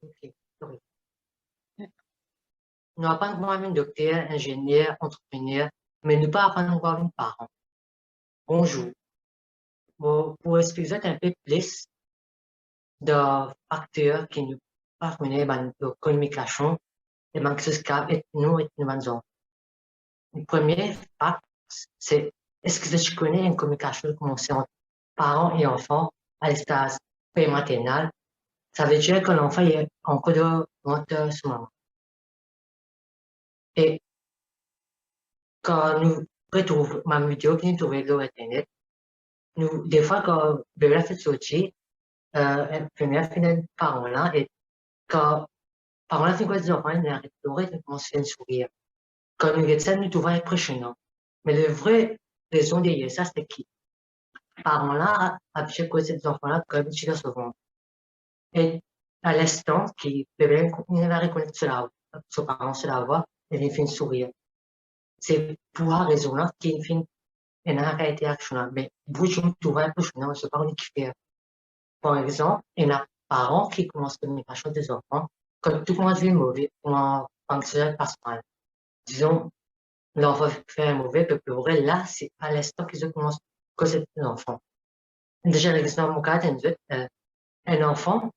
ok, sorry. Nous apprenons comment un docteur, ingénieur, entrepreneur, mais nous pas apprendre comment un parent. Bonjour. Bon, pour expliquer un peu plus de facteurs qui nous permettent de communication et manque de cap et nous mangeons. Le premier facteur, c'est est-ce que tu connais une communication commencée entre parents et enfants à l'estage prématernel? Ça veut dire que l'enfant est en cours de monter ce moment. Et quand nous retrouvons ma vidéo qui nous trouvait sur Internet, nous, des fois, quand le bébé fait sortir, première finale parent là, et quand parent là fait quoi des enfants, il arrête de pleurer, il commence à sourire. Quand nous regardons ça, nous trouvons impressionnant. Mais la vraie raison derrière ça, c'est que parents là, à chaque fois, ces enfants-là, comme tu l'as souvent. Et à l'instant, qui bébé, il va reconnaître cela, son parent, cela voix, et il fait sourire. C'est pour la raison là qu'il fait une arrêté action. Mais vous, je me trouve impressionnant, je ne sais pas qui fait. Par exemple, il y a un parent qui commence à communication des enfants, quand tout commence à être mauvais, comment fonctionner passe mal. Disons, l'enfant fait un mauvais, peut pleurer, là, c'est à l'instant qu'ils commencent à causer l'enfant. Déjà, l'exemple, mon cas, un enfant,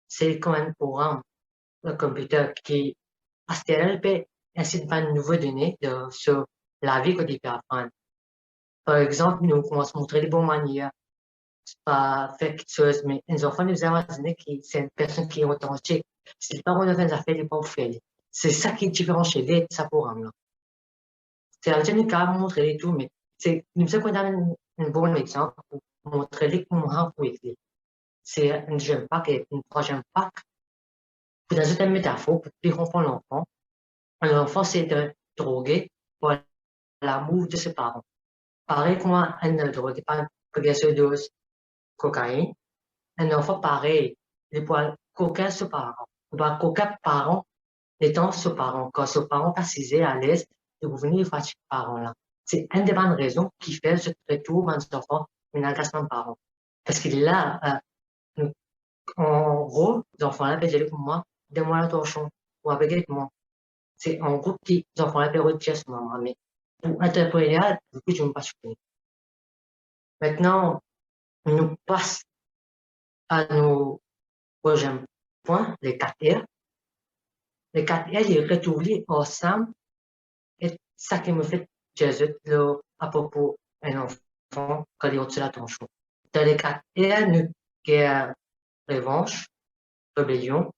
c'est comme un programme, un computer qui, à ce moment-là, peut essayer de faire une nouvelle donnée sur la vie qu'il peut apprendre. Par exemple, nous commençons à montrer les bonnes manières, pas faire quelque chose, mais les enfants nous imaginent que c'est une personne qui est authentique. Si les parents ne font affaires, ils peuvent faire. C'est ça qui est différent chez les de ce programme-là. C'est un jeune cas montrer tout, mais c'est, nous sommes qu'on a un bon exemple pour montrer comment on peut écrire. C'est un deuxième pack et un troisième pack. Pour dans une métaphore, pour plus comprendre l'enfant. L'enfant, c'est de droguer pour l'amour de ses parents. Pareil comme un drogué par une dose cocaïne. Un enfant pareil, il peut coquin ses parents. Il peut coquin parents étant ses parents. Quand ses parents passent à l'aise de revenir face aux parents là. C'est une des bonnes raisons qui fait ce retour des enfants une agression de parents. Parce qu'il est là, en gros, les enfants là, peuvent dire comme moi, donne-moi l'attention, ou avec moi. C'est en groupe qui, les enfants là, peuvent retirer ce moment. Mais pour interpréter, du coup, je ne me passe pas. Maintenant, on nous passe à nos prochains points, les 4 R. Les 4 R, ils retrouvent ensemble et ça qui me fait Jésus à propos d'un enfant quand il retire l'attention. Dans les 4 R, nous, guerre, revanche, rébellion,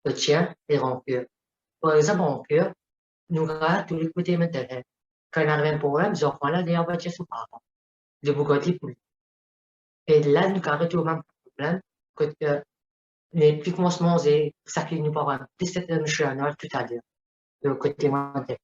soutien et rancœur. Par exemple, rancœur, nous regardons tous les côtés maintenant. Quand il arrive un problème, les enfants là, ils envoient chez ses parents. De beaucoup de pour lui. Et là, nous arrêtons le même problème que les petits commencements, c'est ça qui nous parle. C'est un monsieur tout à l'heure, le côté mental.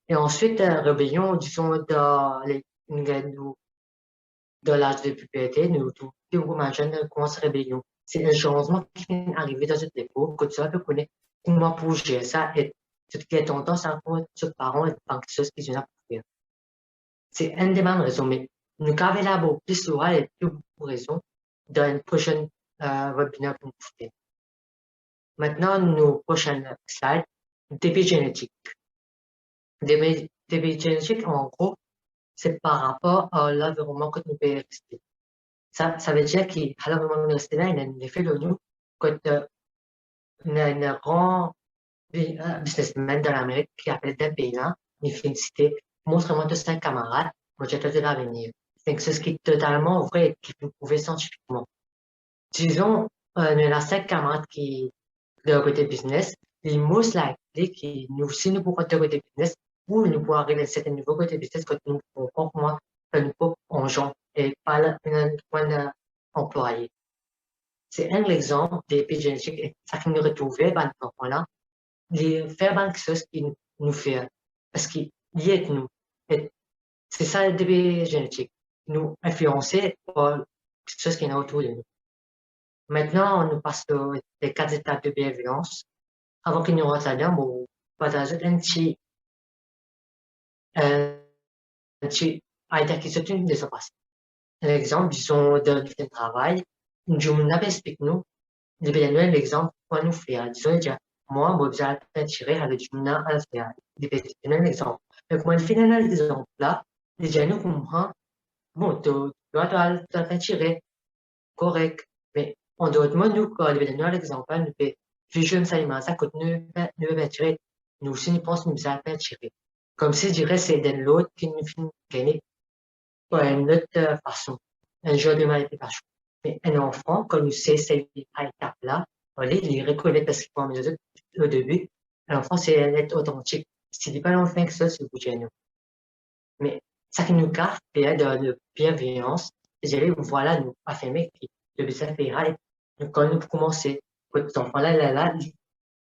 Et ensuite, rébellion, disons, dans les, de l'âge de puberté, nous, tout le jeune commence rébellion. C'est un changement qui est arrivé dans cette époque, que tu peux connaître comment pour gérer ça et ce qui est tendance à avoir ce parent et quelque chose qui vient à faire. C'est une des bonnes raisons, mais nous avons là beaucoup plus souvent et plus beaucoup de raisons dans une prochaine webinaire pour nous faire. Maintenant, nos prochaines slides, débit génétique. Débit génétique, en gros, c'est par rapport à l'environnement que nous pouvons rester. Ça veut dire qu'à l'environnement de rester là, il y a un effet de nous, quand un grand businessman de l'Amérique qui appelle d'un pays là, il fait une cité, montre-moi de 5 camarades, moi j'ai de l'avenir. C'est ce qui est totalement vrai et qui peut prouver scientifiquement. Disons, il y a 5 camarades qui, de côté business, les most likely qui nous, si nous pouvons de côté business, ou nous pouvons arriver à un certain niveau côté business quand nous pouvons, moi, un peu en gens et pas un employé. C'est un exemple d'épigénétique et ça qui nous retrouvait, ben, là, les faire quelque chose qui nous fait, parce qu'il y est nous. Et c'est ça l'épigénétique, nous influencer par quelque chose qui est autour de nous. Maintenant, on nous passe les 4 étapes de bienveillance. Avant que nous rentrions, on partage un petit idée qui se tient de se passer. Un exemple, disons, de travail, une journée explique nous je vais donner l'exemple pour nous faire. Disons, déjà, moi, vous allez tirer avec du na à la faire. Je vais donner un exemple. Donc, moi, je fais un exemple là, déjà, nous comprend, bon, tu dois tirer correct. Mais en dehors de moi, nous, quand je vais donner un exemple, nous fait, je jeune ça, ça coûte ne va tirer. Nous aussi, nous pensons, nous allons tirer. Comme si, je dirais, c'est de l'autre qui nous fait gagner par une autre façon. Un jeu de manipulation. Mais un enfant, quand il sait cette étape-là, il reconnaît parce qu'il prend au début, l'enfant, c'est être authentique. S'il dit pas l'enfant que ça, c'est le génie. Mais ça qui nous garde, c'est de bienveillance. Je dirais, voilà, nous affirmer que le ça fera. Et quand nous commençons, cet enfant-là, il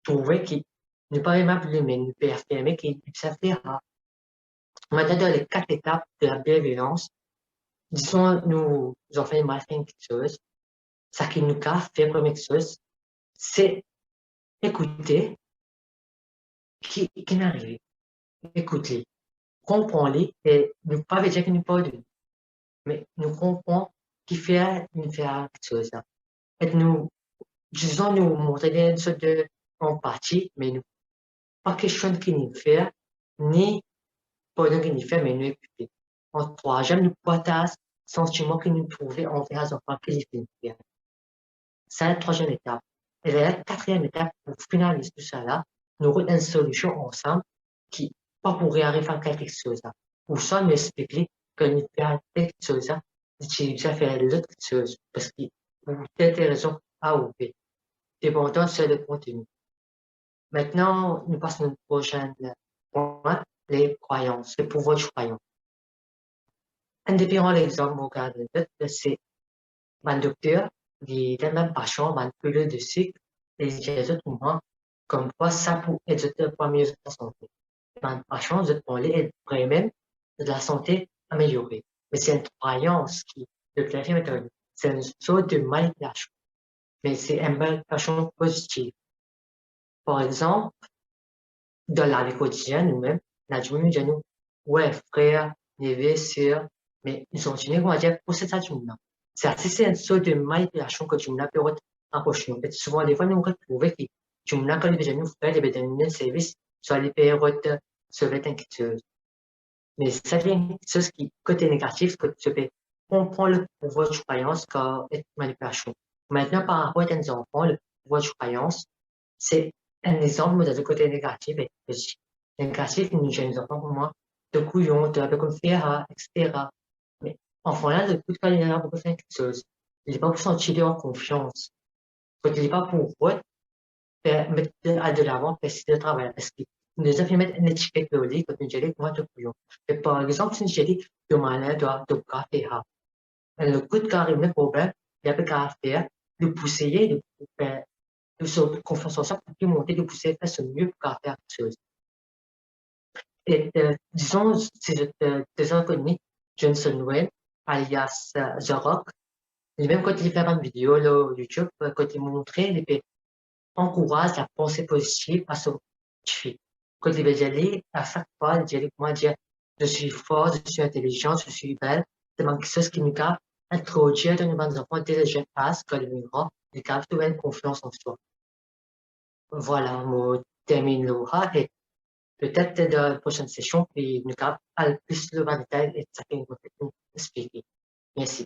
trouvait qu'il n'est pas aimable, mais nous peut affirmer qu'il ça fera. Maintenant, dans les 4 étapes de la bienveillance, disons, nous enfants, mal fait quelque chose. Ça qui nous a fait première chose, c'est écouter qui n'arrive. Écouter, comprendre-les et ne pas dire qu'il nous pardonne, mais nous comprendre qui fait quelque chose. Et nous, disons, nous montrer une sorte d'empathie, mais nous, pas question qui nous fait, ni pardon qui nous fait, mais nous écouter. En troisième, nous partageons sentiment que nous trouvons envers les enfants qui nous fait. C'est la troisième étape. Et la quatrième étape, pour finaliser tout ça là, nous avons une solution ensemble qui pas pour arriver à quelque chose. Ou ça nous expliquer que nous faisons quelque chose, d'utiliser à faire l'autre chose, parce que pour telle raison A ou B. Dépendant sur le contenu. Maintenant, nous passons au prochain point, les croyances, le pouvoir du croyant. Un des pires exemples, regardez, c'est un docteur qui a même patient, un peu de sucre, et les autres moments, comme quoi ça pour aider pour mieux la santé. Un patient, de parler et même de la santé améliorée. Mais c'est une croyance qui, de clarifier méthode, c'est une sorte de manipulation. Mais c'est une manipulation positive. Par exemple, dans la vie quotidienne, nous-mêmes, la journée de nous, ouais, frère, neveu, sœur, mais ils ont une on dire, pour cette journée. C'est une sorte de manipulation que tu n'as pas approché. En fait, souvent, des fois, nous retrouvons que tu n'as pas déjà nous faire des un service, soit les périodes, se fait inquiétude. Mais ça devient quelque chose qui, côté négatif, que tu peux comprendre le pouvoir de croyance comme manipulation. Maintenant, par rapport à tes enfants, le pouvoir de croyance, c'est un exemple de côté négatif et positif. Négatif, nous jeunes enfants pour moi, de couillons, de avec comme fiera, etc. Mais enfant là, de coup, quand il y a beaucoup faire quelque chose, il n'est pas pour sentir en confiance. Quand il n'est pas pour mettre à de l'avant, faire le travail, parce qu'il nous a fait mettre une étiquette au lit, quand nous disons, moi, de couillon. Et par exemple, si je dis, de malin, de café, le coup de carré, le problème, il y a pas qu'à faire, de pousser, de faire de se confiance en soi pour plus monter, de pousser à faire ce mieux pour faire quelque chose. Et disons, c'est des inconnus, Johnson Wayne, alias The Rock, et même quand il fait une vidéo là, YouTube, quand il montrait, il encourage la pensée positive à son fils. Quand il va y aller, à chaque fois, il dit, moi, dire, je suis fort, je suis intelligent, je suis belle, c'est quelque chose qui nous a introduit dans nos enfants dès le jeune âge, quand le migrant, il a trouvé une confiance en soi. Voilà, on termine là et peut-être dans la prochaine session, puis nous allons plus le détail et ça fait une expliquer. Merci.